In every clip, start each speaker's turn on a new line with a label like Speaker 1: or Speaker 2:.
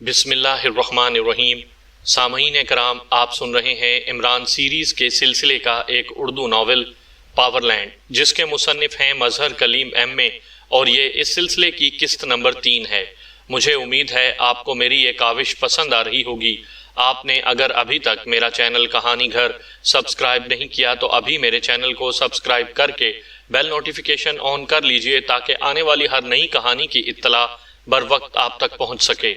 Speaker 1: بسم اللہ الرحمن الرحیم۔ سامعین کرام، آپ سن رہے ہیں عمران سیریز کے سلسلے کا ایک اردو ناول پاور لینڈ، جس کے مصنف ہیں مظہر کلیم ایم اے، اور یہ اس سلسلے کی قسط نمبر 3 ہے۔ مجھے امید ہے آپ کو میری یہ کاوش پسند آ رہی ہوگی۔ آپ نے اگر ابھی تک میرا چینل کہانی گھر سبسکرائب نہیں کیا تو ابھی میرے چینل کو سبسکرائب کر کے بیل نوٹیفیکیشن آن کر لیجئے تاکہ آنے والی ہر نئی کہانی کی اطلاع بر وقت آپ تک پہنچ سکے۔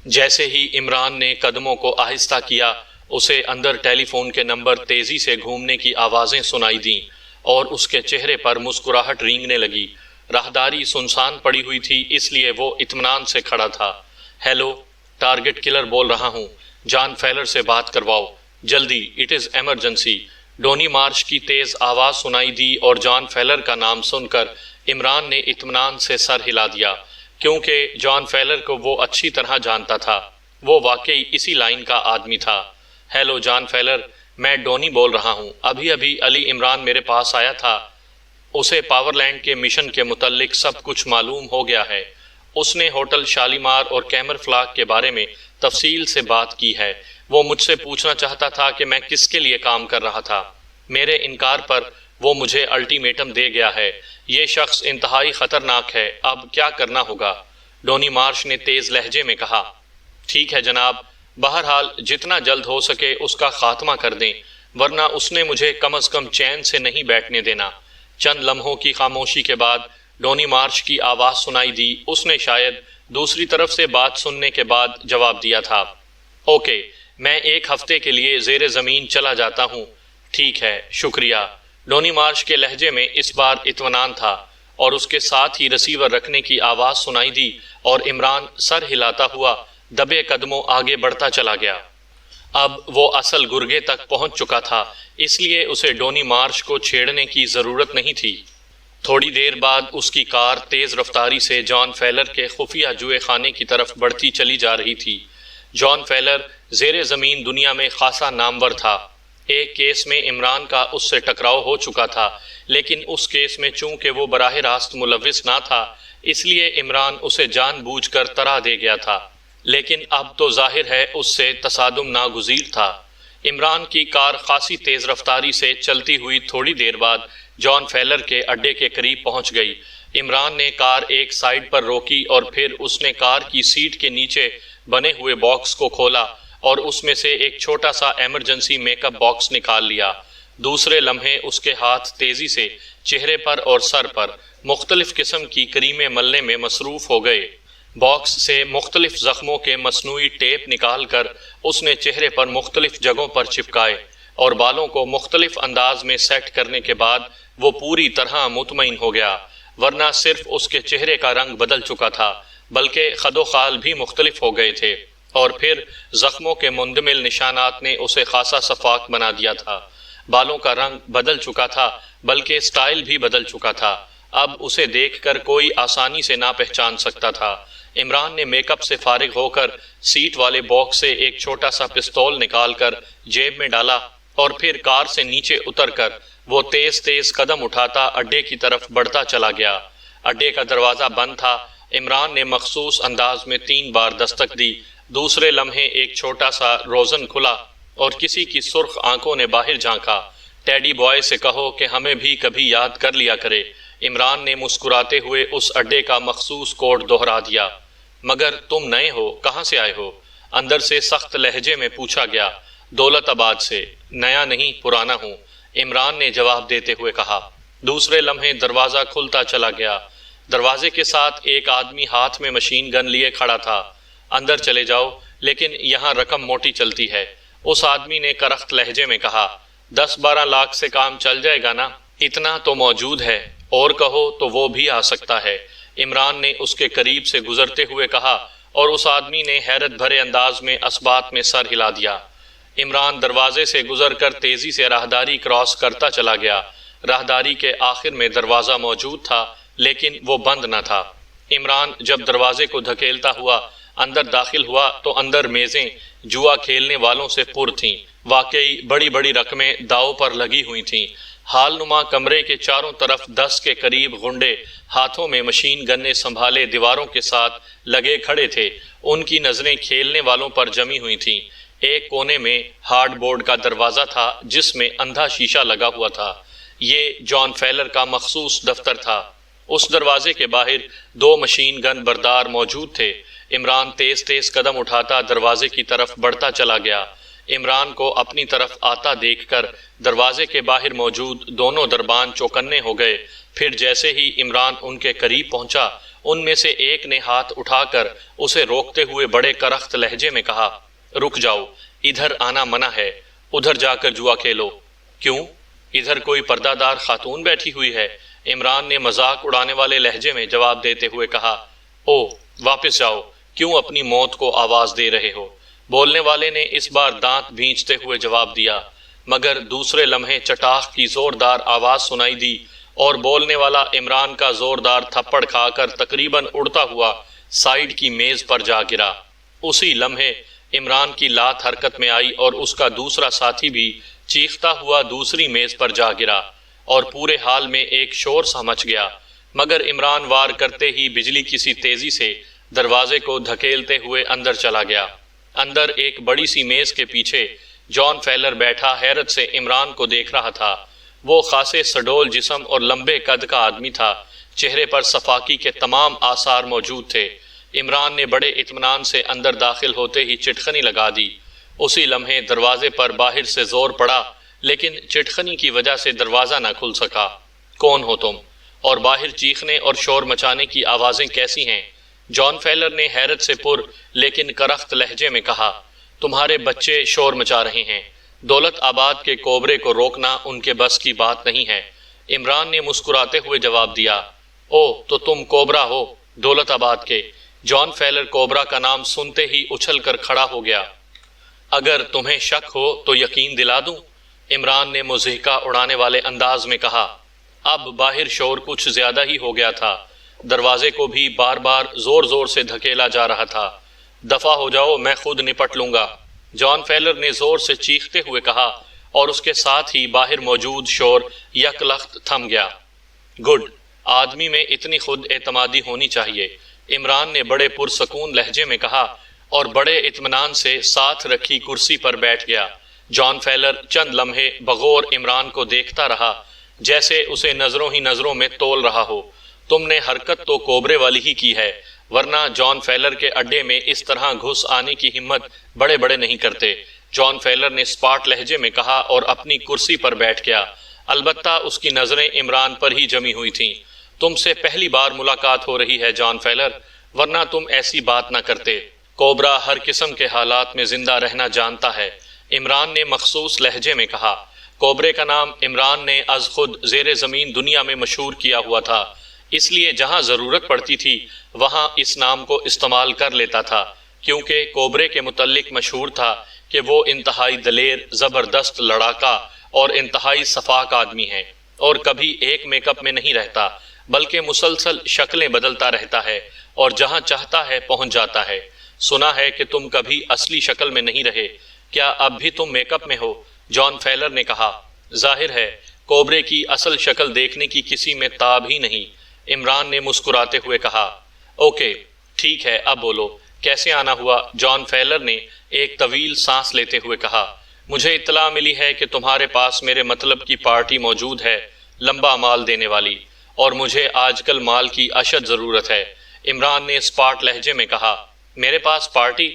Speaker 1: جیسے ہی عمران نے قدموں کو آہستہ کیا، اسے اندر ٹیلی فون کے نمبر تیزی سے گھومنے کی آوازیں سنائی دیں اور اس کے چہرے پر مسکراہٹ رینگنے لگی۔ راہداری سنسان پڑی ہوئی تھی، اس لیے وہ اطمینان سے کھڑا تھا۔ ہیلو، ٹارگٹ کلر بول رہا ہوں، جان فیلر سے بات کرواؤ جلدی، اٹ از ایمرجنسی۔ ڈونی مارش کی تیز آواز سنائی دی اور جان فیلر کا نام سن کر عمران نے اطمینان سے سر ہلا دیا، کیونکہ جان فیلر کو وہ اچھی طرح جانتا تھا۔ وہ واقعی اسی لائن کا آدمی تھا۔ ہیلو جان فیلر، میں ڈونی بول رہا ہوں۔ ابھی علی عمران میرے پاس آیا تھا، اسے پاور لینڈ کے مشن کے متعلق سب کچھ معلوم ہو گیا ہے۔ اس نے ہوٹل شالیمار اور کیمر فلاک کے بارے میں تفصیل سے بات کی ہے۔ وہ مجھ سے پوچھنا چاہتا تھا کہ میں کس کے لیے کام کر رہا تھا۔ میرے انکار پر وہ مجھے الٹیمیٹم دے گیا ہے۔ یہ شخص انتہائی خطرناک ہے، اب کیا کرنا ہوگا؟ ڈونی مارش نے تیز لہجے میں کہا۔ ٹھیک ہے جناب، بہرحال جتنا جلد ہو سکے اس کا خاتمہ کر دیں، ورنہ اس نے مجھے کم از کم چین سے نہیں بیٹھنے دینا۔ چند لمحوں کی خاموشی کے بعد ڈونی مارش کی آواز سنائی دی۔ اس نے شاید دوسری طرف سے بات سننے کے بعد جواب دیا تھا۔ اوکے، میں ایک ہفتے کے لیے زیر زمین چلا جاتا ہوں۔ ٹھیک ہے، شکریہ۔ ڈونی مارش کے لہجے میں اس بار اطمینان تھا، اور اس کے ساتھ ہی رسیور رکھنے کی آواز سنائی دی اور عمران سر ہلاتا ہوا دبے قدموں آگے بڑھتا چلا گیا۔ اب وہ اصل گرگے تک پہنچ چکا تھا، اس لیے اسے ڈونی مارش کو چھیڑنے کی ضرورت نہیں تھی۔ تھوڑی دیر بعد اس کی کار تیز رفتاری سے جان فیلر کے خفیہ جوئے خانے کی طرف بڑھتی چلی جا رہی تھی۔ جان فیلر زیر زمین دنیا میں خاصا نامور تھا۔ ایک کیس میں عمران کا اس سے ٹکراؤ ہو چکا تھا، لیکن اس کیس میں چونکہ وہ براہ راست ملوث نہ تھا، اس لیے عمران اسے جان بوجھ کر طرح دے گیا تھا، لیکن اب تو ظاہر ہے اس سے تصادم ناگزیر تھا۔ عمران کی کار خاصی تیز رفتاری سے چلتی ہوئی تھوڑی دیر بعد جان فیلر کے اڈے کے قریب پہنچ گئی۔ عمران نے کار ایک سائیڈ پر روکی اور پھر اس نے کار کی سیٹ کے نیچے بنے ہوئے باکس کو کھولا اور اس میں سے ایک چھوٹا سا ایمرجنسی میک اپ باکس نکال لیا۔ دوسرے لمحے اس کے ہاتھ تیزی سے چہرے پر اور سر پر مختلف قسم کی کریمیں ملنے میں مصروف ہو گئے۔ باکس سے مختلف زخموں کے مصنوعی ٹیپ نکال کر اس نے چہرے پر مختلف جگہوں پر چپکائے اور بالوں کو مختلف انداز میں سیٹ کرنے کے بعد وہ پوری طرح مطمئن ہو گیا، ورنہ صرف اس کے چہرے کا رنگ بدل چکا تھا بلکہ خد و خال بھی مختلف ہو گئے تھے، اور پھر زخموں کے مندمل نشانات نے اسے خاصا شفاف بنا دیا تھا۔ بالوں کا رنگ بدل چکا تھا بلکہ سٹائل بھی بدل چکا تھا۔ اب اسے دیکھ کر کوئی آسانی سے نہ پہچان سکتا تھا۔ عمران نے میک اپ سے فارغ ہو کر سیٹ والے باکس سے ایک چھوٹا سا پستول نکال کر جیب میں ڈالا اور پھر کار سے نیچے اتر کر وہ تیز تیز قدم اٹھاتا اڈے کی طرف بڑھتا چلا گیا۔ اڈے کا دروازہ بند تھا۔ عمران نے مخصوص انداز میں 3 بار دستک دی۔ دوسرے لمحے ایک چھوٹا سا روزن کھلا اور کسی کی سرخ آنکھوں نے باہر جھانکا۔ ٹیڈی بوائے سے کہو کہ ہمیں بھی کبھی یاد کر لیا کرے۔ عمران نے مسکراتے ہوئے اس اڈے کا مخصوص کوڈ دہرا دیا۔ مگر تم نئے ہو، کہاں سے آئے ہو؟ اندر سے سخت لہجے میں پوچھا گیا۔ دولت آباد سے۔ نیا نہیں، پرانا ہوں، عمران نے جواب دیتے ہوئے کہا۔ دوسرے لمحے دروازہ کھلتا چلا گیا۔ دروازے کے ساتھ ایک آدمی ہاتھ میں مشین گن لیے کھڑا تھا۔ اندر چلے جاؤ، لیکن یہاں رقم موٹی چلتی ہے، اس آدمی نے کرخت لہجے میں کہا۔ 10-12 لاکھ سے کام چل جائے گا نا؟ اتنا تو موجود ہے، اور کہو تو وہ بھی آ سکتا ہے، عمران نے اس کے قریب سے گزرتے ہوئے کہا، اور اس آدمی نے حیرت بھرے انداز میں اثبات میں سر ہلا دیا۔ عمران دروازے سے گزر کر تیزی سے راہداری کراس کرتا چلا گیا۔ راہداری کے آخر میں دروازہ موجود تھا، لیکن وہ بند نہ تھا۔ عمران جب دروازے کو دھکیلتا ہوا اندر داخل ہوا تو اندر میزیں جوا کھیلنے والوں سے پر تھیں۔ واقعی بڑی بڑی رقمیں داؤ پر لگی ہوئی تھیں۔ حال نما کمرے کے چاروں طرف 10 کے قریب غنڈے ہاتھوں میں مشین گنیں سنبھالے دیواروں کے ساتھ لگے کھڑے تھے۔ ان کی نظریں کھیلنے والوں پر جمی ہوئی تھیں۔ ایک کونے میں ہارڈ بورڈ کا دروازہ تھا جس میں اندھا شیشہ لگا ہوا تھا۔ یہ جان فیلر کا مخصوص دفتر تھا۔ اس دروازے کے باہر 2 مشین گن بردار موجود تھے۔ عمران تیز تیز قدم اٹھاتا دروازے کی طرف بڑھتا چلا گیا۔ عمران کو اپنی طرف آتا دیکھ کر دروازے کے باہر موجود دونوں دربان چوکنے ہو گئے۔ پھر جیسے ہی عمران ان کے قریب پہنچا، ان میں سے ایک نے ہاتھ اٹھا کر اسے روکتے ہوئے بڑے کرخت لہجے میں کہا، رک جاؤ، ادھر آنا منع ہے، ادھر جا کر جوا کھیلو۔ کیوں؟ ادھر کوئی پردہ دار خاتون بیٹھی ہوئی ہے؟ عمران نے مذاق اڑانے والے لہجے میں جواب دیتے ہوئے کہا۔ او، واپس جاؤ، کیوں اپنی موت کو آواز دے رہے ہو؟ بولنے والے نے اس بار دانت بھینچتے ہوئے جواب دیا، مگر دوسرے لمحے چٹاخ کی زوردار آواز سنائی دی اور بولنے والا عمران کا زوردار تھپڑ کھا کر تقریباً اڑتا ہوا سائیڈ کی میز پر جا گرا۔ اسی لمحے عمران کی لات حرکت میں آئی اور اس کا دوسرا ساتھی بھی چیختا ہوا دوسری میز پر جا گرا اور پورے حال میں ایک شور سا مچ گیا۔ مگر عمران وار کرتے ہی بجلی کسی تیزی سے دروازے کو دھکیلتے ہوئے اندر چلا گیا۔ اندر ایک بڑی سی میز کے پیچھے جان فیلر بیٹھا حیرت سے عمران کو دیکھ رہا تھا۔ وہ خاصے سڈول جسم اور لمبے قد کا آدمی تھا۔ چہرے پر صفاکی کے تمام آثار موجود تھے۔ عمران نے بڑے اطمینان سے اندر داخل ہوتے ہی چٹخنی لگا دی۔ اسی لمحے دروازے پر باہر سے زور پڑا، لیکن چٹخنی کی وجہ سے دروازہ نہ کھل سکا۔ کون ہو تم؟ اور باہر چیخنے اور شور مچانے کی آوازیں کیسی ہیں؟ جان فیلر نے حیرت سے پر لیکن کرخت لہجے میں کہا، تمہارے بچے شور مچا رہے ہیں۔ دولت آباد کے کوبرے کو روکنا ان کے بس کی بات نہیں ہے۔ عمران نے مسکراتے ہوئے جواب دیا، او تو تم کوبرا ہو، دولت آباد کے؟ جان فیلر کوبرا کا نام سنتے ہی اچھل کر کھڑا ہو گیا۔ اگر تمہیں شک ہو تو یقین دلا دوں، عمران نے مضحکہ اڑانے والے انداز میں کہا۔ اب باہر شور کچھ زیادہ ہی ہو گیا تھا۔ دروازے کو بھی بار بار زور زور سے دھکیلا جا رہا تھا۔ دفع ہو جاؤ، میں خود نپٹ لوں گا، جان فیلر نے زور سے چیختے ہوئے کہا، اور اس کے ساتھ ہی باہر موجود شور یک لخت تھم گیا۔ گڈ، آدمی میں اتنی خود اعتمادی ہونی چاہیے، عمران نے بڑے پرسکون لہجے میں کہا اور بڑے اطمینان سے ساتھ رکھی کرسی پر بیٹھ گیا۔ جان فیلر چند لمحے بغور عمران کو دیکھتا رہا، جیسے اسے نظروں ہی نظروں میں تول رہا ہو۔ تم نے حرکت تو کوبرے والی ہی کی ہے، ورنہ جان فیلر کے اڈے میں اس طرح گھس آنے کی ہمت بڑے بڑے نہیں کرتے، جان فیلر نے سپاٹ لہجے میں کہا اور اپنی کرسی پر بیٹھ گیا۔ البتہ اس کی نظریں عمران پر ہی جمی ہوئی تھیں۔ تم سے پہلی بار ملاقات ہو رہی ہے جان فیلر، ورنہ تم ایسی بات نہ کرتے۔ کوبرا ہر قسم کے حالات میں زندہ رہنا جانتا ہے، عمران نے مخصوص لہجے میں کہا۔ کوبرے کا نام عمران نے از خود زیر زمین دنیا میں مشہور کیا ہوا تھا، اس لیے جہاں ضرورت پڑتی تھی وہاں اس نام کو استعمال کر لیتا تھا، کیونکہ کوبرے کے متعلق مشہور تھا کہ وہ انتہائی دلیر، زبردست لڑاکا اور انتہائی صفاک آدمی ہے، اور کبھی ایک میک اپ میں نہیں رہتا، بلکہ مسلسل شکلیں بدلتا رہتا ہے اور جہاں چاہتا ہے پہنچ جاتا ہے۔ سنا ہے کہ تم کبھی اصلی شکل میں نہیں رہے، کیا اب بھی تم میک اپ میں ہو؟ جان فیلر نے کہا۔ ظاہر ہے کوبرے کی اصل شکل دیکھنے کی کسی میں تاب ہی نہیں، عمران نے مسکراتے ہوئے کہا۔ اوکے، ٹھیک ہے، اب بولو، کیسے آنا ہوا؟ جان فیلر نے ایک طویل سانس لیتے ہوئے کہا۔ مجھے اطلاع ملی ہے کہ تمہارے پاس میرے مطلب کی پارٹی موجود ہے، لمبا مال دینے والی، اور مجھے آج کل مال کی اشد ضرورت ہے، عمران نے اسپاٹ لہجے میں کہا۔ میرے پاس پارٹی؟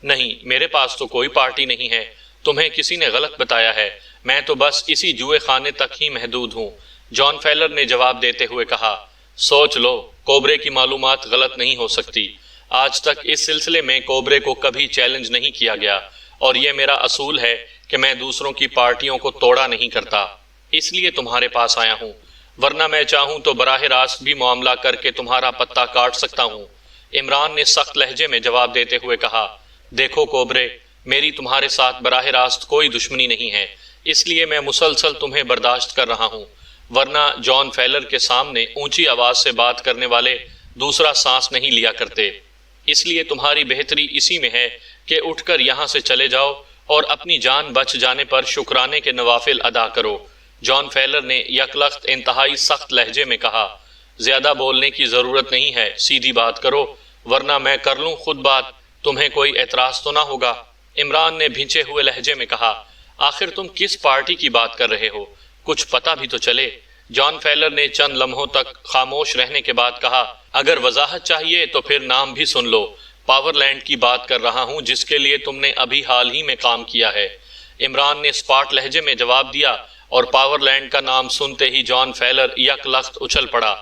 Speaker 1: نہیں، میرے پاس تو کوئی پارٹی نہیں ہے، تمہیں کسی نے غلط بتایا ہے، میں تو بس اسی جوئے خانے تک ہی محدود ہوں، جان فیلر نے جواب دیتے ہوئے کہا۔ سوچ لو، کوبرے کی معلومات غلط نہیں ہو سکتی، آج تک اس سلسلے میں کوبرے کو کبھی چیلنج نہیں کیا گیا، اور یہ میرا اصول ہے کہ میں دوسروں کی پارٹیوں کو توڑا نہیں کرتا، اس لیے تمہارے پاس آیا ہوں، ورنہ میں چاہوں تو براہ راست بھی معاملہ کر کے تمہارا پتہ کاٹ سکتا ہوں، عمران نے سخت لہجے میں جواب دیتے ہوئے کہا۔ دیکھو کوبرے، میری تمہارے ساتھ براہ راست کوئی دشمنی نہیں ہے، اس لیے میں مسلسل تمہیں برداشت کر رہا ہوں، ورنہ جان فیلر کے سامنے اونچی آواز سے بات کرنے والے دوسرا سانس نہیں لیا کرتے، اس لیے تمہاری بہتری اسی میں ہے کہ اٹھ کر یہاں سے چلے جاؤ اور اپنی جان بچ جانے پر شکرانے کے نوافل ادا کرو، جان فیلر نے یکلخت انتہائی سخت لہجے میں کہا، زیادہ بولنے کی ضرورت نہیں ہے، سیدھی بات کرو ورنہ میں کر لوں خود بات، تمہیں کوئی اعتراض تو نہ ہوگا۔ عمران نے بھنچے ہوئے لہجے میں کہا، آخر تم کس پارٹی کی بات کر رہے ہو؟ کچھ پتہ بھی تو چلے۔ جان فیلر نے چند لمحوں تک خاموش رہنے کے بعد کہا، اگر وضاحت چاہیے تو پھر نام بھی سن لو، پاور لینڈ کی بات کر رہا ہوں جس کے لیے تم نے ابھی حال ہی میں کام کیا ہے۔ عمران نے اسپاٹ لہجے میں جواب دیا اور پاور لینڈ کا نام سنتے ہی جان فیلر یک لخت اچھل پڑا۔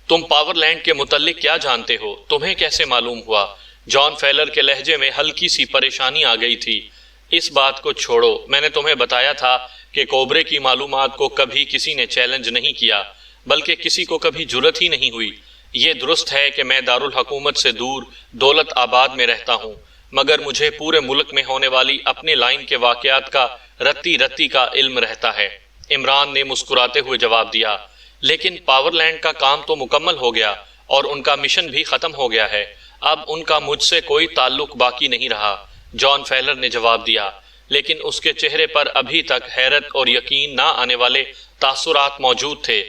Speaker 1: تم پاور لینڈ کے متعلق کیا جانتے ہو؟ تمہیں کیسے معلوم ہوا؟ جان فیلر کے لہجے میں ہلکی سی پریشانی آ گئی تھی۔ اس بات کو چھوڑو، میں نے تمہیں بتایا تھا کہ کوبرے کی معلومات کو کبھی کسی نے چیلنج نہیں کیا، بلکہ کسی کو کبھی جرت ہی نہیں ہوئی۔ یہ درست ہے کہ میں دارالحکومت سے دور دولت آباد میں رہتا ہوں، مگر مجھے پورے ملک میں ہونے والی اپنے لائن کے واقعات کا رتی رتی کا علم رہتا ہے۔ عمران نے مسکراتے ہوئے جواب دیا، لیکن پاور لینڈ کا کام تو مکمل ہو گیا اور ان کا مشن بھی ختم ہو گیا ہے، اب ان کا مجھ سے کوئی تعلق باقی نہیں رہا۔ جان فیلر نے جواب دیا، لیکن اس کے چہرے پر ابھی تک حیرت اور یقین نہ آنے والے تاثرات موجود تھے۔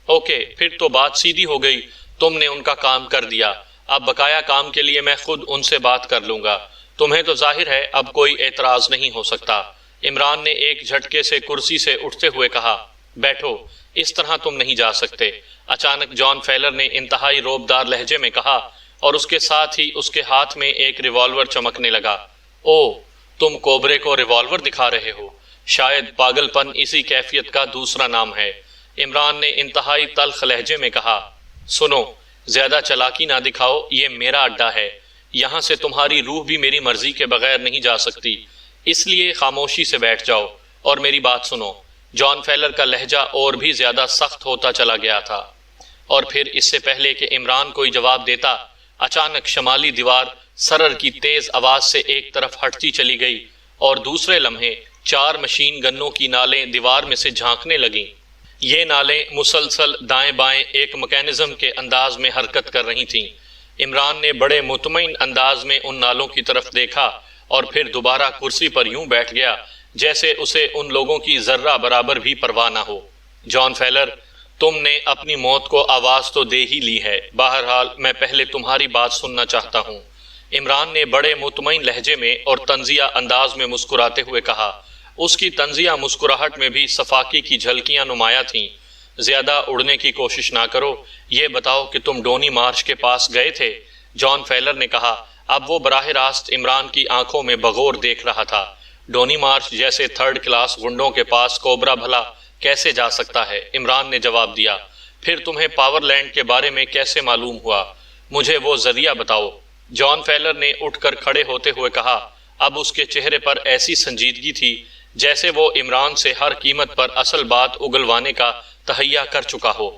Speaker 1: اوکے، پھر تو بات سیدھی ہو گئی، تم نے ان کا کام کر دیا، اب بقایا کام کے لیے میں خود ان سے بات کر لوں گا۔ تمہیں تو ظاہر ہے اب کوئی اعتراض نہیں ہو سکتا۔ عمران نے ایک جھٹکے سے کرسی سے اٹھتے ہوئے کہا، بیٹھو، اس طرح تم نہیں جا سکتے۔ اچانک جان فیلر نے انتہائی روبدار لہجے میں کہا اور اس کے ساتھ ہی اس کے ہاتھ میں ایک ریوالور چمکنے لگا۔ او، تم کوبرے کو ریوالور دکھا رہے ہو؟ شاید پاگل پن اسی کیفیت کا دوسرا نام ہے۔ عمران نے انتہائی تلخ لہجے میں کہا، سنو، زیادہ چلاکی نہ دکھاؤ، یہ میرا اڈا ہے، یہاں سے تمہاری روح بھی میری مرضی کے بغیر نہیں جا سکتی، اس لیے خاموشی سے بیٹھ جاؤ اور میری بات سنو۔ جان فیلر کا لہجہ اور بھی زیادہ سخت ہوتا چلا گیا تھا، اور پھر اس سے پہلے کہ عمران کوئی جواب دیتا، اچانک شمالی دیوار سرر کی تیز آواز سے ایک طرف ہٹتی چلی گئی اور دوسرے لمحے 4 مشین گنوں کی نالیں دیوار میں سے جھانکنے لگیں۔ یہ نالیں مسلسل دائیں بائیں ایک میکینزم کے انداز میں حرکت کر رہی تھیں۔ عمران نے بڑے مطمئن انداز میں ان نالوں کی طرف دیکھا اور پھر دوبارہ کرسی پر یوں بیٹھ گیا جیسے اسے ان لوگوں کی ذرہ برابر بھی پرواہ نہ ہو۔ جان فیلر، تم نے اپنی موت کو آواز تو دے ہی لی ہے، بہرحال میں پہلے تمہاری بات سننا چاہتا ہوں۔ عمران نے بڑے مطمئن لہجے میں اور طنزیہ انداز میں مسکراتے ہوئے کہا۔ اس کی طنزیہ مسکراہٹ میں بھی صفاقی کی جھلکیاں نمایاں تھیں۔ زیادہ اڑنے کی کوشش نہ کرو، یہ بتاؤ کہ تم ڈونی مارش کے پاس گئے تھے؟ جان فیلر نے کہا۔ اب وہ براہ راست عمران کی آنکھوں میں بغور دیکھ رہا تھا۔ ڈونی مارش جیسے 3rd کلاس گنڈوں کے پاس کوبرا بھلا کیسے جا سکتا ہے؟ عمران نے جواب دیا۔ پھر تمہیں پاور لینڈ کے بارے میں کیسے معلوم ہوا؟ مجھے وہ ذریعہ بتاؤ۔ جان فیلر نے اٹھ کر کھڑے ہوتے ہوئے کہا۔ اب اس کے چہرے پر ایسی سنجیدگی تھی جیسے وہ عمران سے ہر قیمت پر اصل بات اگلوانے کا تہیہ کر چکا ہو۔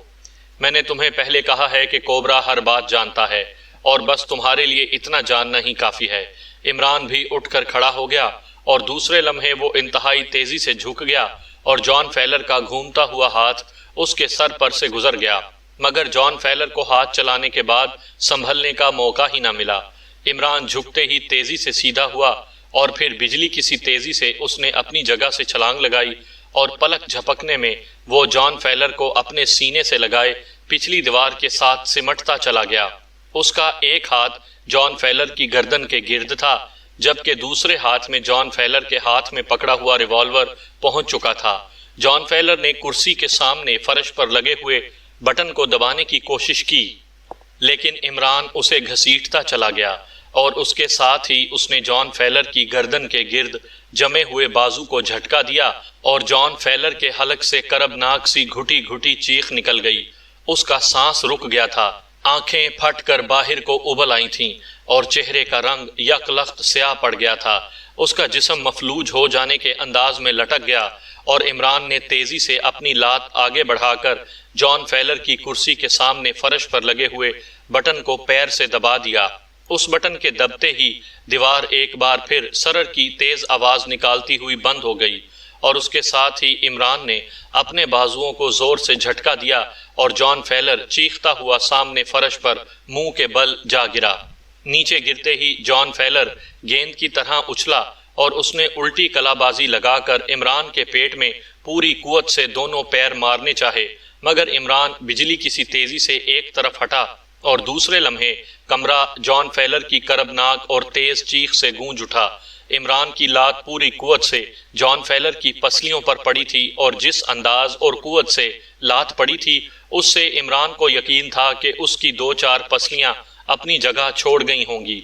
Speaker 1: میں نے تمہیں پہلے کہا ہے کہ کوبرا ہر بات جانتا ہے اور بس تمہارے لیے اتنا جاننا ہی کافی ہے۔ عمران بھی اٹھ کر کھڑا ہو گیا اور دوسرے لمحے وہ انتہائی تیزی سے جھک گیا اور جان فیلر کا گھومتا ہوا ہاتھ اس کے سر پر سے گزر گیا، مگر جان فیلر کو ہاتھ چلانے کے بعد سنبھلنے کا موقع ہی نہ ملا۔ عمران جھکتے ہی تیزی سے سیدھا ہوا اور پھر بجلی کی سی تیزی سے اس نے اپنی جگہ سے چھلانگ لگائی اور پلک جھپکنے میں وہ جان فیلر کو اپنے سینے سے لگائے پچھلی دیوار کے ساتھ سمٹتا چلا گیا۔ اس کا ایک ہاتھ جان فیلر کی گردن کے گرد تھا، جبکہ دوسرے ہاتھ میں جان فیلر کے ہاتھ میں پکڑا ہوا ریوالور پہنچ چکا تھا۔ جان فیلر نے کرسی کے سامنے فرش پر لگے ہوئے بٹن کو دبانے کی کوشش کی، لیکن عمران اسے گھسیٹتا چلا گیا اور اس کے ساتھ ہی اس نے جان فیلر کی گردن کے گرد جمے ہوئے بازو کو جھٹکا دیا اور جان فیلر کے حلق سے کربناک سی گھٹی گھٹی چیخ نکل گئی۔ اس کا سانس رک گیا تھا، آنکھیں پھٹ کر باہر کو ابل آئی تھیں اور چہرے کا رنگ یک لخت سیاہ پڑ گیا تھا۔ اس کا جسم مفلوج ہو جانے کے انداز میں لٹک گیا اور عمران نے تیزی سے اپنی لات آگے بڑھا کر جان فیلر کی کرسی کے سامنے فرش پر لگے ہوئے بٹن کو پیر سے دبا دیا۔ اس بٹن کے دبتے ہی دیوار ایک بار پھر سرر کی تیز آواز نکالتی ہوئی بند ہو گئی اور اس کے ساتھ ہی عمران نے اپنے بازوؤں کو زور سے جھٹکا دیا اور جان فیلر چیختا ہوا سامنے فرش پر منہ کے بل جا گرا۔ نیچے گرتے ہی جان فیلر گیند کی طرح اچھلا اور اس نے الٹی کلا بازی لگا کر عمران کے پیٹ میں پوری قوت سے دونوں پیر مارنے چاہے، مگر عمران بجلی کسی تیزی سے ایک طرف ہٹا اور دوسرے لمحے کمرہ جان فیلر کی کربناک اور تیز چیخ سے گونج اٹھا۔ عمران کی لات پوری قوت سے جان فیلر کی پسلیوں پر پڑی تھی اور جس انداز اور قوت سے لات پڑی تھی اس سے عمران کو یقین تھا کہ اس کی دو چار پسلیاں اپنی جگہ چھوڑ گئی ہوں گی۔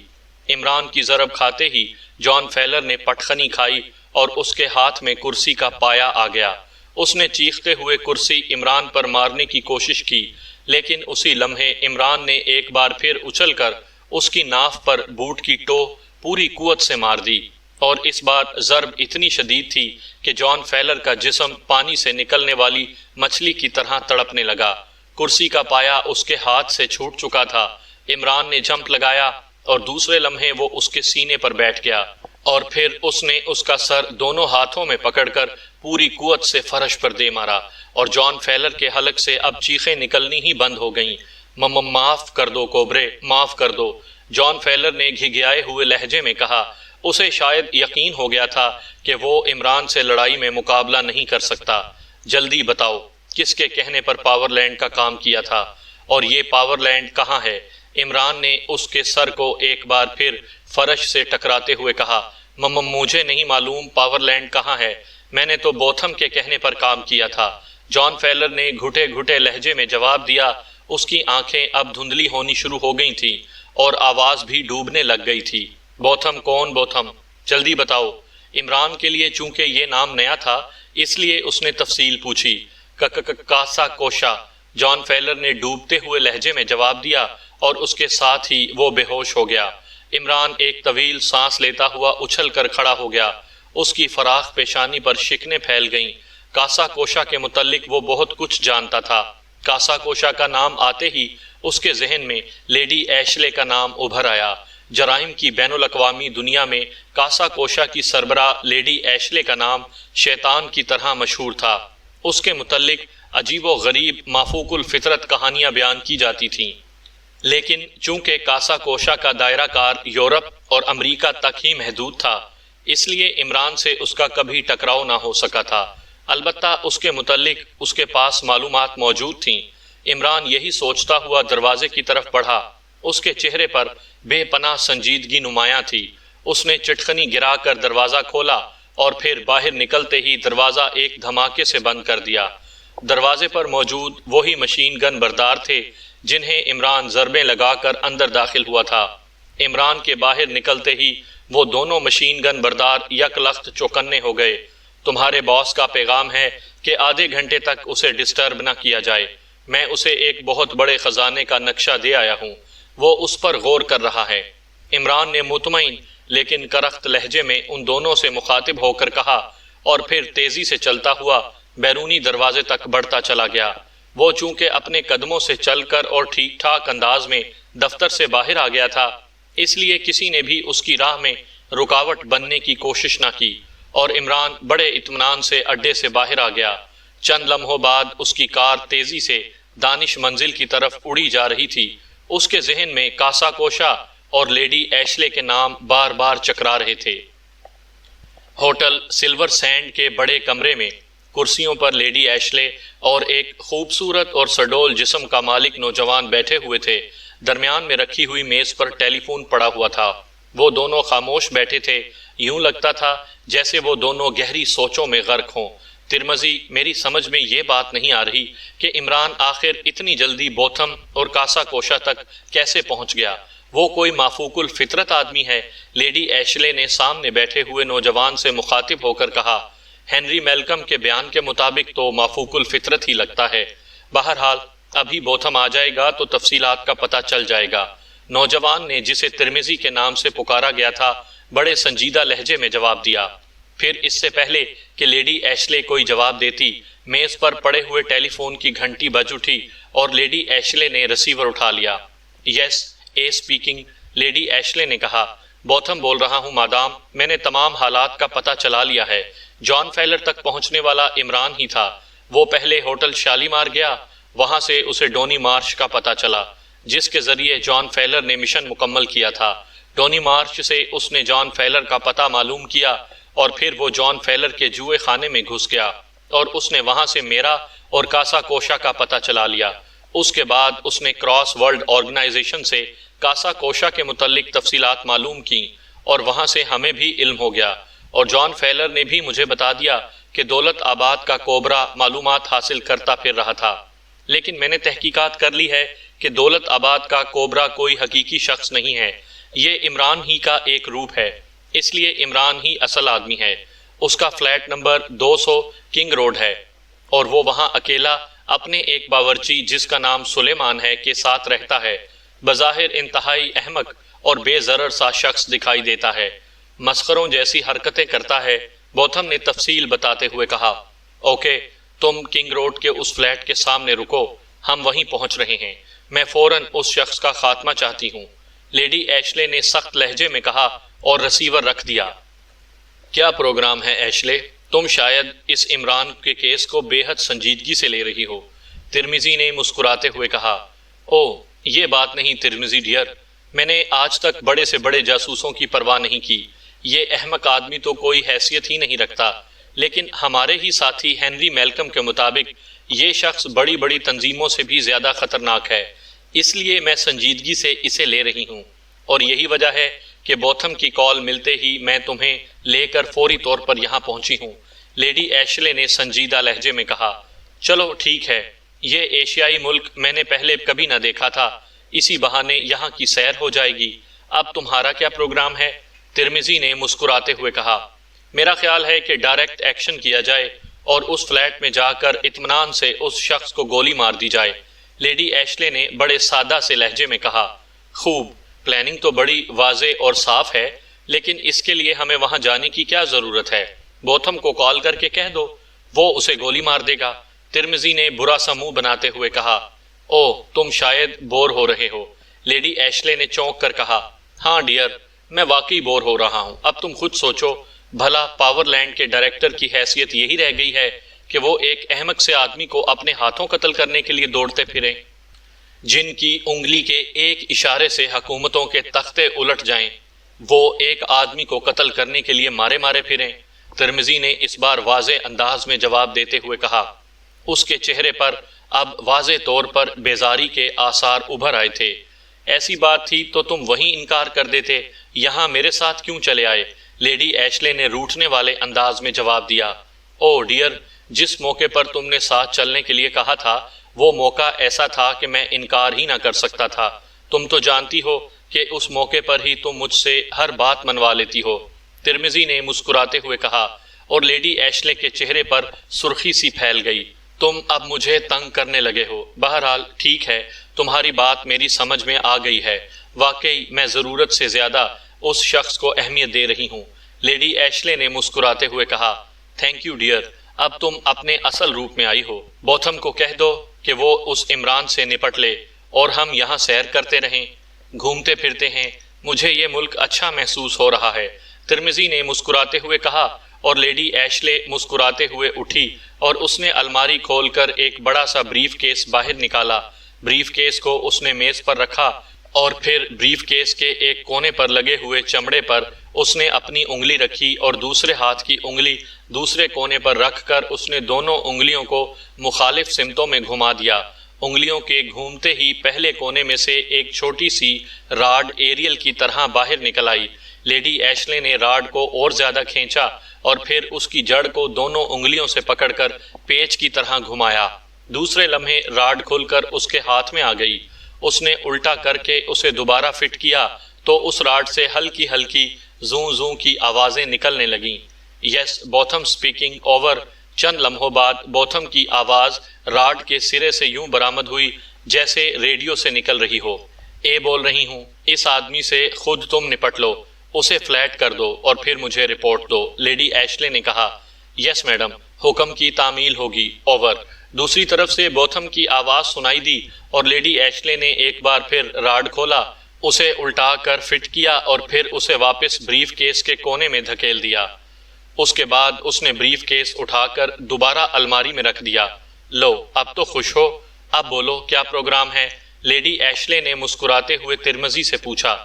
Speaker 1: عمران کی ضرب کھاتے ہی جان فیلر نے پٹخنی کھائی اور اس کے ہاتھ میں کرسی کا پایا آ گیا۔ اس نے چیختے ہوئے کرسی عمران پر مارنے کی کوشش کی، لیکن اسی لمحے عمران نے ایک بار پھر اچھل کر اس کی ناف پر بوٹ کی ٹو پوری قوت سے مار دی، اور اس بار ضرب اتنی شدید تھی کہ جان فیلر کا جسم پانی سے نکلنے والی مچھلی کی طرح تڑپنے لگا۔ کرسی کا پایا اس کے ہاتھ سے چھوٹ چکا تھا۔ عمران نے جمپ لگایا اور دوسرے لمحے وہ اس کے سینے پر بیٹھ گیا، اور پھر اس نے اس کا سر دونوں ہاتھوں میں پکڑ کر پوری قوت سے فرش پر دے مارا، اور جان فیلر کے حلق سے اب چیخیں نکلنی ہی بند ہو گئیں۔ معاف کر دو کوبرے، معاف کر دو، جان فیلر نے گھگھیائے ہوئے لہجے میں کہا۔ اسے شاید یقین ہو گیا تھا کہ وہ عمران سے لڑائی میں مقابلہ نہیں کر سکتا۔ جلدی بتاؤ کس کے کہنے پر پاور لینڈ کا کام کیا تھا، اور یہ پاور لینڈ کہاں ہے؟ عمران نے اس کے سر کو ایک بار پھر فرش سے ٹکراتے ہوئے کہا۔ مجھے نہیں معلوم پاور لینڈ کہاں ہے، میں نے تو بوتھم کے کہنے پر کام کیا تھا، جان فیلر نے گھٹے گھٹے لہجے میں جواب دیا۔ اس کی آنکھیں اب دھندلی ہونی شروع ہو گئی تھیں اور آواز بھی ڈوبنے لگ گئی تھی۔ بوتھم کون؟ بوتھم جلدی بتاؤ۔ عمران کے لیے چونکہ یہ نام نیا تھا اس لیے اس نے تفصیل پوچھی۔ کاسا کوشا، جان فیلر نے ڈوبتے ہوئے لہجے میں جواب دیا، اور اس کے ساتھ ہی وہ بے ہوش ہو گیا۔ عمران ایک طویل سانس لیتا ہوا اچھل کر کھڑا ہو گیا۔ اس کی فراخ پیشانی پر شکنیں پھیل گئیں۔ کاسا کوشا کے متعلق وہ بہت کچھ جانتا تھا۔ کاسا کوشا کا نام آتے ہی اس کے ذہن میں لیڈی ایشلے کا نام ابھر آیا۔ جرائم کی بین الاقوامی دنیا میں کاسا کوشا کی سربراہ لیڈی ایشلے کا نام شیطان کی طرح مشہور تھا۔ اس کے متعلق عجیب و غریب مافوق الفطرت کہانیاں بیان کی جاتی تھیں، لیکن چونکہ کاسا کوشا کا دائرہ کار یورپ اور امریکہ تک ہی محدود تھا، اس لیے عمران سے اس کا کبھی ٹکراؤ نہ ہو سکا تھا۔ البتہ اس کے متعلق اس کے پاس معلومات موجود تھیں۔ عمران یہی سوچتا ہوا دروازے کی طرف بڑھا۔ اس کے چہرے پر بے پناہ سنجیدگی نمایاں تھی۔ اس نے چٹکنی گرا کر دروازہ کھولا اور پھر باہر نکلتے ہی دروازہ ایک دھماکے سے بند کر دیا۔ دروازے پر موجود وہی مشین گن بردار تھے جنہیں عمران ضربیں لگا کر اندر داخل ہوا تھا۔ عمران کے باہر نکلتے ہی وہ دونوں مشین گن بردار یک لخت چوکنے ہو گئے۔ تمہارے باس کا پیغام ہے کہ آدھے گھنٹے تک اسے ڈسٹرب نہ کیا جائے۔ میں اسے ایک بہت بڑے خزانے کا نقشہ دے آیا ہوں، وہ اس پر غور کر رہا ہے۔ عمران نے مطمئن لیکن کرخت لہجے میں ان دونوں سے مخاطب ہو کر کہا، اور پھر تیزی سے چلتا ہوا بیرونی دروازے تک بڑھتا چلا گیا۔ وہ چونکہ اپنے قدموں سے چل کر اور ٹھیک ٹھاک انداز میں دفتر سے باہر آ گیا تھا، اس لیے کسی نے بھی اس کی راہ میں رکاوٹ بننے کی کوشش نہ کی، اور عمران بڑے اطمینان سے اڈے سے باہر آ گیا۔ چند لمحوں بعد اس کی کار تیزی سے دانش منزل کی طرف اڑی جا رہی تھی۔ اس کے ذہن میں کاسا کوشا اور لیڈی ایشلے کے نام بار بار چکرا رہے تھے۔ ہوٹل سلور سینڈ کے بڑے کمرے میں کرسیوں پر لیڈی ایشلے اور ایک خوبصورت اور سڈول جسم کا مالک نوجوان بیٹھے ہوئے تھے۔ درمیان میں رکھی ہوئی میز پر ٹیلی فون پڑا ہوا تھا۔ وہ دونوں خاموش بیٹھے تھے، یوں لگتا تھا جیسے وہ دونوں گہری سوچوں میں غرق ہوں۔ ترمزی، میری سمجھ میں یہ بات نہیں آ رہی کہ عمران آخر اتنی جلدی بوتھم اور کاسا کوشا تک کیسے پہنچ گیا۔ وہ کوئی مافوق الفطرت آدمی ہے، لیڈی ایشلے نے سامنے بیٹھے ہوئے نوجوان سے مخاطب ہو کر کہا۔ ہنری میلکم کے بیان کے مطابق تو مافوق الفطرت ہی لگتا ہے۔ بہرحال ابھی بوتھم آ جائے گا تو تفصیلات کا پتہ چل جائے گا۔ نوجوان نے جسے ترمزی کے نام سے پکارا گیا تھا بڑے سنجیدہ لہجے میں جواب دیا۔ پھر اس سے پہلے کہ لیڈی ایشلے کوئی جواب دیتی، میز پر پڑے ہوئے ٹیلی فون کی گھنٹی بج اٹھی اور لیڈی ایشلے نے ریسیور اٹھا لیا۔ یس، اے اسپیکنگ، لیڈی ایشلے نے کہا۔ بوتھم بول رہا ہوں مادام، میں نے تمام حالات کا پتہ چلا لیا ہے۔ جان فیلر تک پہنچنے والا عمران ہی تھا۔ وہ پہلے ہوٹل شالیمار گیا، وہاں سے اسے ڈونی مارش کا پتہ چلا جس کے ذریعے جان فیلر نے مشن مکمل کیا تھا۔ ٹونی مارچ سے اس نے جان فیلر کا پتہ معلوم کیا اور پھر وہ جان فیلر کے جوئے خانے میں گھس گیا اور اس نے وہاں سے میرا اور کاسا کوشا کا پتہ چلا لیا۔ اس کے بعد اس نے کراس ورلڈ آرگنائزیشن سے کاسا کوشا کے متعلق تفصیلات معلوم کی اور وہاں سے ہمیں بھی علم ہو گیا، اور جان فیلر نے بھی مجھے بتا دیا کہ دولت آباد کا کوبرا معلومات حاصل کرتا پھر رہا تھا، لیکن میں نے تحقیقات کر لی ہے کہ دولت آباد کا کوبرا کوئی حقیقی شخص نہیں ہے، یہ عمران ہی کا ایک روپ ہے، اس لیے عمران ہی اصل آدمی ہے۔ اس کا فلیٹ نمبر 200 کنگ روڈ ہے اور وہ وہاں اکیلا اپنے ایک باورچی جس کا نام سلیمان ہے کے ساتھ رہتا ہے۔ بظاہر انتہائی احمق اور بے ضرر سا شخص دکھائی دیتا ہے، مسخروں جیسی حرکتیں کرتا ہے، بوتھم نے تفصیل بتاتے ہوئے کہا۔ اوکے، تم کنگ روڈ کے اس فلیٹ کے سامنے رکو، ہم وہیں پہنچ رہے ہیں، میں فوراً اس شخص کا خاتمہ چاہتی ہوں، لیڈی ایشلے نے سخت لہجے میں کہا اور رسیور رکھ دیا۔ کیا پروگرام ہے ایشلے؟ تم شاید اس عمران کے کیس کو بے حد سنجیدگی سے لے رہی ہو، ترمزی نے مسکراتے ہوئے کہا۔ او، یہ بات نہیں ترمزی ڈیئر، میں نے آج تک بڑے سے بڑے جاسوسوں کی پرواہ نہیں کی، یہ احمق آدمی تو کوئی حیثیت ہی نہیں رکھتا، لیکن ہمارے ہی ساتھی ہنری میلکم کے مطابق یہ شخص بڑی بڑی تنظیموں سے بھی زیادہ خطرناک ہے، اس لیے میں سنجیدگی سے اسے لے رہی ہوں، اور یہی وجہ ہے کہ بوتھم کی کال ملتے ہی میں تمہیں لے کر فوری طور پر یہاں پہنچی ہوں، لیڈی ایشلے نے سنجیدہ لہجے میں کہا۔ چلو ٹھیک ہے، یہ ایشیائی ملک میں نے پہلے کبھی نہ دیکھا تھا، اسی بہانے یہاں کی سیر ہو جائے گی۔ اب تمہارا کیا پروگرام ہے؟ ترمزی نے مسکراتے ہوئے کہا۔ میرا خیال ہے کہ ڈائریکٹ ایکشن کیا جائے اور اس فلیٹ میں جا کر اطمینان سے اس شخص کو گولی مار دی جائے، لیڈی ایشلے نے بڑے سادہ سے لہجے میں کہا۔ خوب، پلاننگ تو بڑی واضح اور صاف ہے، لیکن اس کے لیے ہمیں وہاں جانے کی کیا ضرورت ہے؟ بوتھم کو کال کر کے کہہ دو، وہ اسے گولی مار دے گا، ترمزی نے برا سا منہ بناتے ہوئے کہا۔ او، تم شاید بور ہو رہے ہو، لیڈی ایشلے نے چونک کر کہا۔ ہاں ڈیئر، میں واقعی بور ہو رہا ہوں، اب تم خود سوچو، بھلا پاور لینڈ کے ڈائریکٹر کی حیثیت یہی رہ گئی ہے کہ وہ ایک احمق سے آدمی کو اپنے ہاتھوں قتل کرنے کے لیے دوڑتے پھریں، جن کی انگلی کے ایک اشارے سے حکومتوں کے تختے الٹ جائیں، وہ ایک آدمی کو قتل کرنے کے لیے مارے مارے پھریں؟ ترمزی نے اس بار واضح انداز میں جواب دیتے ہوئے کہا۔ اس کے چہرے پر اب واضح طور پر بیزاری کے آثار ابھر آئے تھے۔ ایسی بات تھی تو تم وہیں انکار کر دیتے، یہاں میرے ساتھ کیوں چلے آئے؟ لیڈی ایشلے نے روٹھنے والے انداز میں جواب دیا۔ او ڈیئر، جس موقع پر تم نے ساتھ چلنے کے لیے کہا تھا وہ موقع ایسا تھا کہ میں انکار ہی نہ کر سکتا تھا، تم تو جانتی ہو کہ اس موقع پر ہی تم مجھ سے ہر بات منوا لیتی ہو، ترمزی نے مسکراتے ہوئے کہا، اور لیڈی ایشلے کے چہرے پر سرخی سی پھیل گئی۔ تم اب مجھے تنگ کرنے لگے ہو، بہرحال ٹھیک ہے، تمہاری بات میری سمجھ میں آ گئی ہے، واقعی میں ضرورت سے زیادہ اس شخص کو اہمیت دے رہی ہوں، لیڈی ایشلے نے مسکراتے ہوئے کہا۔ تھینک یو ڈیئر، اب تم اپنے اصل روپ میں آئی ہو، بوتھم کو کہہ دو کہ وہ اس عمران سے نپٹ لے اور ہم یہاں سیر کرتے رہیں، گھومتے پھرتے ہیں، مجھے یہ ملک اچھا محسوس ہو رہا ہے، ترمزی نے مسکراتے ہوئے کہا، اور لیڈی ایشلے مسکراتے ہوئے اٹھی اور اس نے الماری کھول کر ایک بڑا سا بریف کیس باہر نکالا، بریف کیس کو اس نے میز پر رکھا اور پھر بریف کیس کے ایک کونے پر لگے ہوئے چمڑے پر اس نے اپنی انگلی رکھی اور دوسرے ہاتھ کی انگلی دوسرے کونے پر رکھ کر اس نے دونوں انگلیوں کو مخالف سمتوں میں گھما دیا۔ انگلیوں کے گھومتے ہی پہلے کونے میں سے ایک چھوٹی سی راڈ ایریل کی طرح باہر نکل آئی۔ لیڈی ایشلے نے راڈ کو اور زیادہ کھینچا اور پھر اس کی جڑ کو دونوں انگلیوں سے پکڑ کر پیچ کی طرح گھمایا۔ دوسرے لمحے راڈ کھل کر اس کے ہاتھ میں آ گئی۔ اس نے الٹا کر کے اسے دوبارہ فٹ کیا تو اس راڈ سے ہلکی ہلکی زوں زوں کی آوازیں نکلنے لگیں۔ یس بوتھم سپیکنگ اوور۔ چند لمحوں بعد بوتھم کی آواز راڈ کے سرے سے یوں برآمد ہوئی جیسے ریڈیو سے نکل رہی ہو۔ اے بول رہی ہوں، اس آدمی سے خود تم نپٹ لو، اسے فلیٹ کر دو اور پھر مجھے رپورٹ دو، لیڈی ایشلے نے کہا۔ یس میڈم، حکم کی تعمیل ہوگی، اوور۔ دوسری طرف سے بوتھم کی آواز سنائی دی اور لیڈی ایشلے نے ایک بار پھر راڈ کھولا، اسے الٹا کر فٹ کیا اور پھر اسے واپس بریف کیس کے کونے میں دھکیل دیا۔ اس کے بعد اس نے بریف کیس اٹھا کر دوبارہ الماری میں رکھ دیا۔ لو، اب تو خوش ہو، اب بولو کیا پروگرام ہے؟ لیڈی ایشلے نے مسکراتے ہوئے ترمزی سے پوچھا۔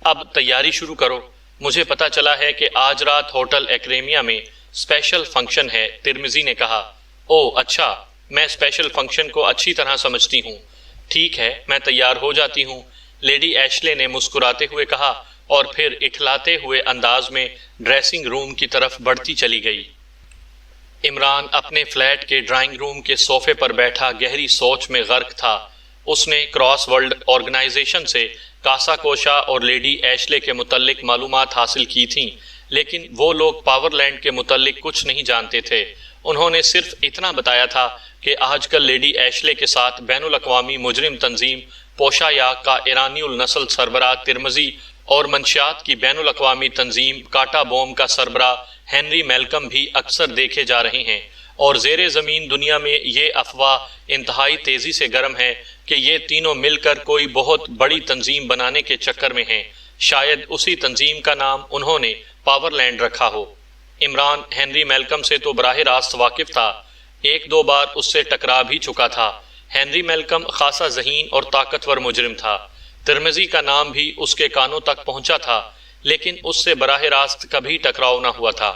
Speaker 1: اب تیاری شروع کرو، مجھے پتا چلا ہے کہ آج رات ہوٹل ایکریمیا میں اسپیشل فنکشن ہے، ترمزی نے کہا۔ او اچھا، میں اسپیشل فنکشن کو اچھی طرح سمجھتی ہوں۔ ٹھیک ہے، میں تیار ہو جاتی ہوں، لیڈی ایشلے نے مسکراتے ہوئے کہا اور پھر اٹھلاتے ہوئے انداز میں ڈریسنگ روم کی طرف بڑھتی چلی گئی۔ عمران اپنے فلیٹ کے ڈرائنگ روم کے صوفے پر بیٹھا گہری سوچ میں غرق تھا۔ اس نے کراس ورلڈ آرگنائزیشن سے کاسا کوشا اور لیڈی ایشلے کے متعلق معلومات حاصل کی تھیں، لیکن وہ لوگ پاور لینڈ کے متعلق کچھ نہیں جانتے تھے۔ انہوں نے صرف اتنا بتایا تھا کہ آج کل لیڈی ایشلے کے ساتھ بین الاقوامی مجرم تنظیم پوشایا کا ایرانی النسل سربراہ ترمزی اور منشیات کی بین الاقوامی تنظیم کاٹا بوم کا سربراہ ہنری میلکم بھی اکثر دیکھے جا رہے ہیں، اور زیر زمین دنیا میں یہ افواہ انتہائی تیزی سے گرم ہے کہ یہ تینوں مل کر کوئی بہت بڑی تنظیم بنانے کے چکر میں ہیں۔ شاید اسی تنظیم کا نام انہوں نے پاور لینڈ رکھا ہو۔ عمران ہنری میلکم سے تو براہ راست واقف تھا، ایک دو بار اس سے ٹکرا بھی چکا تھا۔ ہنری میلکم خاصا ذہین اور طاقتور مجرم تھا۔ ترمزی کا نام بھی اس کے کانوں تک پہنچا تھا، لیکن اس سے براہ راست کبھی ٹکراؤ نہ ہوا تھا۔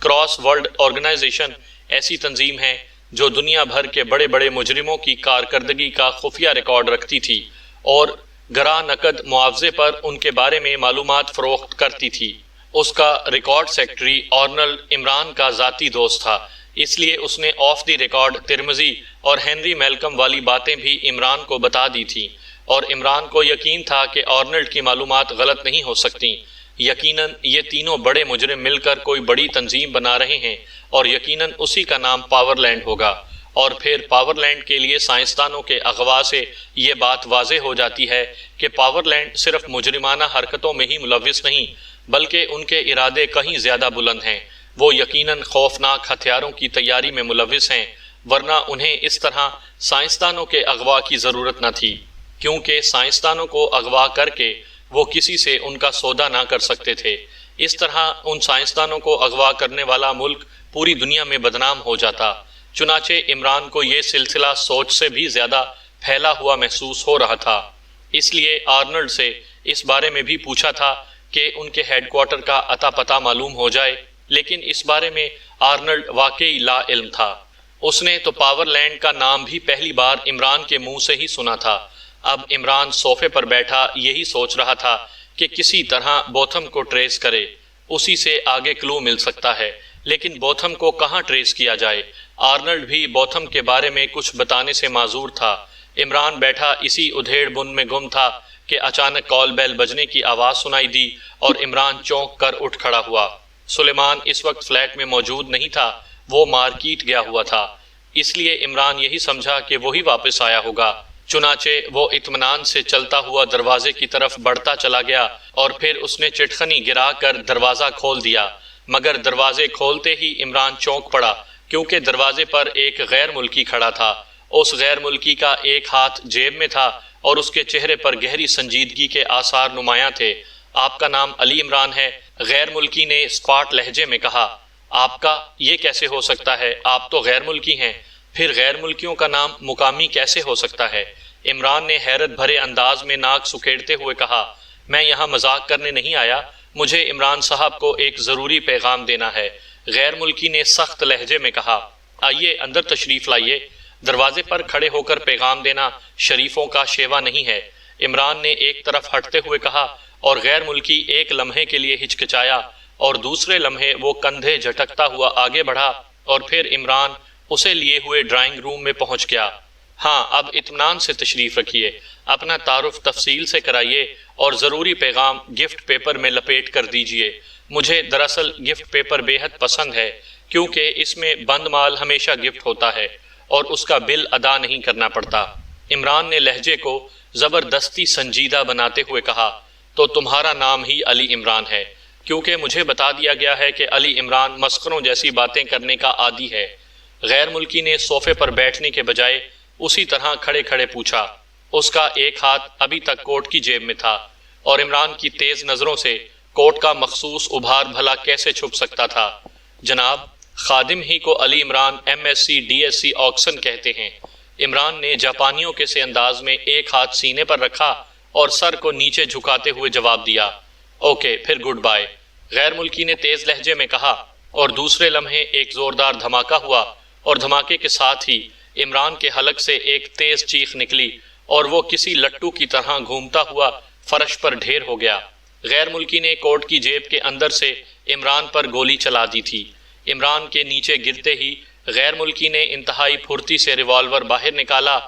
Speaker 1: کراس ورلڈ آرگنائزیشن ایسی تنظیم ہے جو دنیا بھر کے بڑے بڑے مجرموں کی کارکردگی کا خفیہ ریکارڈ رکھتی تھی اور گراں نقد معاوضے پر ان کے بارے میں معلومات فروخت کرتی تھی۔ اس کا ریکارڈ سیکرٹری آرنلڈ عمران کا ذاتی دوست تھا، اس لیے اس نے آف دی ریکارڈ ترمزی اور ہنری میلکم والی باتیں بھی عمران کو بتا دی تھی، اور عمران کو یقین تھا کہ آرنلڈ کی معلومات غلط نہیں ہو سکتی۔ یقیناً یہ تینوں بڑے مجرم مل کر کوئی بڑی تنظیم بنا رہے ہیں، اور یقیناً اسی کا نام پاور لینڈ ہوگا۔ اور پھر پاور لینڈ کے لیے سائنسدانوں کے اغوا سے یہ بات واضح ہو جاتی ہے کہ پاور لینڈ صرف مجرمانہ حرکتوں میں ہی ملوث نہیں، بلکہ ان کے ارادے کہیں زیادہ بلند ہیں۔ وہ یقیناً خوفناک ہتھیاروں کی تیاری میں ملوث ہیں، ورنہ انہیں اس طرح سائنسدانوں کے اغوا کی ضرورت نہ تھی، کیونکہ سائنسدانوں کو اغوا کر کے وہ کسی سے ان کا سودا نہ کر سکتے تھے۔ اس طرح ان سائنسدانوں کو اغوا کرنے والا ملک پوری دنیا میں بدنام ہو جاتا۔ چنانچہ عمران کو یہ سلسلہ سوچ سے بھی زیادہ پھیلا ہوا محسوس ہو رہا تھا، اس لیے آرنلڈ سے اس بارے میں بھی پوچھا تھا کہ ان کے ہیڈ کوارٹر کا اتا پتہ معلوم ہو جائے، لیکن اس بارے میں آرنلڈ واقعی لا علم تھا۔ اس نے تو پاور لینڈ کا نام بھی پہلی بار عمران کے منہ سے ہی سنا تھا۔ اب عمران صوفے پر بیٹھا یہی سوچ رہا تھا کہ کسی طرح بوتھم کو ٹریس کرے، اسی سے آگے کلو مل سکتا ہے، لیکن بوتھم کو کہاں ٹریس کیا جائے؟ آرنلڈ بھی بوتھم کے بارے میں کچھ بتانے سے معذور تھا۔ عمران بیٹھا اسی ادھیڑ بن میں گم تھا کہ اچانک کال بیل بجنے کی آواز سنائی دی اور عمران چونک کر اٹھ کھڑا ہوا۔ سلیمان اس وقت فلیٹ میں موجود نہیں تھا، وہ مارکیٹ گیا ہوا تھا، اس لیے عمران یہی سمجھا کہ وہی واپس آیا ہوگا۔ چنانچہ وہ اطمینان سے چلتا ہوا دروازے کی طرف بڑھتا چلا گیا اور پھر اس نے چٹخنی گرا کر دروازہ کھول دیا، مگر دروازے کھولتے ہی عمران چونک پڑا، کیونکہ دروازے پر ایک غیر ملکی کھڑا تھا۔ اس غیر ملکی کا ایک ہاتھ جیب میں تھا اور اس کے چہرے پر گہری سنجیدگی کے آثار نمایاں تھے۔ آپ کا نام علی عمران ہے؟ غیر ملکی نے اسپاٹ لہجے میں کہا۔ آپ کا؟ یہ کیسے ہو سکتا ہے؟ آپ تو غیر ملکی ہیں، پھر غیر ملکیوں کا نام مقامی کیسے ہو سکتا ہے؟ عمران نے حیرت بھرے انداز میں ناک سکیڑتے ہوئے کہا، میں یہاں مذاق کرنے نہیں آیا، مجھے عمران صاحب کو ایک ضروری پیغام دینا ہے۔ غیر ملکی نے سخت لہجے میں کہا، آئیے اندر تشریف لائیے۔ دروازے پر کھڑے ہو کر پیغام دینا شریفوں کا شیوا نہیں ہے، عمران نے ایک طرف ہٹتے ہوئے کہا، اور غیر ملکی ایک لمحے کے لیے ہچکچایا اور دوسرے لمحے وہ کندھے جھٹکتا ہوا آگے بڑھا اور پھر عمران اسے لیے ہوئے ڈرائنگ روم میں پہنچ گیا۔ ہاں، اب اطمینان سے تشریف رکھیے، اپنا تعارف تفصیل سے کرائیے اور ضروری پیغام گفٹ پیپر میں لپیٹ کر دیجئے۔ مجھے دراصل گفٹ پیپر بے حد پسند ہے، کیونکہ اس میں بند مال ہمیشہ گفٹ ہوتا ہے اور اس کا بل ادا نہیں کرنا پڑتا۔ عمران نے لہجے کو زبردستی سنجیدہ بناتے ہوئے کہا، تو تمہارا نام ہی علی عمران ہے، کیونکہ مجھے بتا دیا گیا ہے کہ علی عمران مسخروں جیسی باتیں کرنے کا عادی ہے۔ غیر ملکی نے صوفے پر بیٹھنے کے بجائے اسی طرح کھڑے کھڑے پوچھا۔ اس کا ایک ہاتھ ابھی تک کوٹ کی جیب میں تھا اور عمران کی تیز نظروں سے کوٹ کا مخصوص ابھار بھلا کیسے چھپ سکتا تھا؟ جناب، خادم ہی کو علی عمران MSc DSc آکسن کہتے ہیں۔ عمران نے جاپانیوں کے سے انداز میں ایک ہاتھ سینے پر رکھا اور سر کو نیچے جھکاتے ہوئے جواب دیا۔ اوکے پھر گڈ بائے، غیر ملکی نے تیز لہجے میں کہا، اور دوسرے لمحے ایک زوردار دھماکہ ہوا اور دھماکے کے ساتھ ہی عمران کے حلق سے ایک تیز چیخ نکلی اور وہ کسی لٹو کی طرح گھومتا ہوا فرش پر ڈھیر ہو گیا۔ غیر ملکی نے کوٹ کی جیب کے اندر سے عمران پر گولی چلا دی تھی۔ عمران کے نیچے گرتے ہی غیر ملکی نے انتہائی پھرتی سے ریوالور باہر نکالا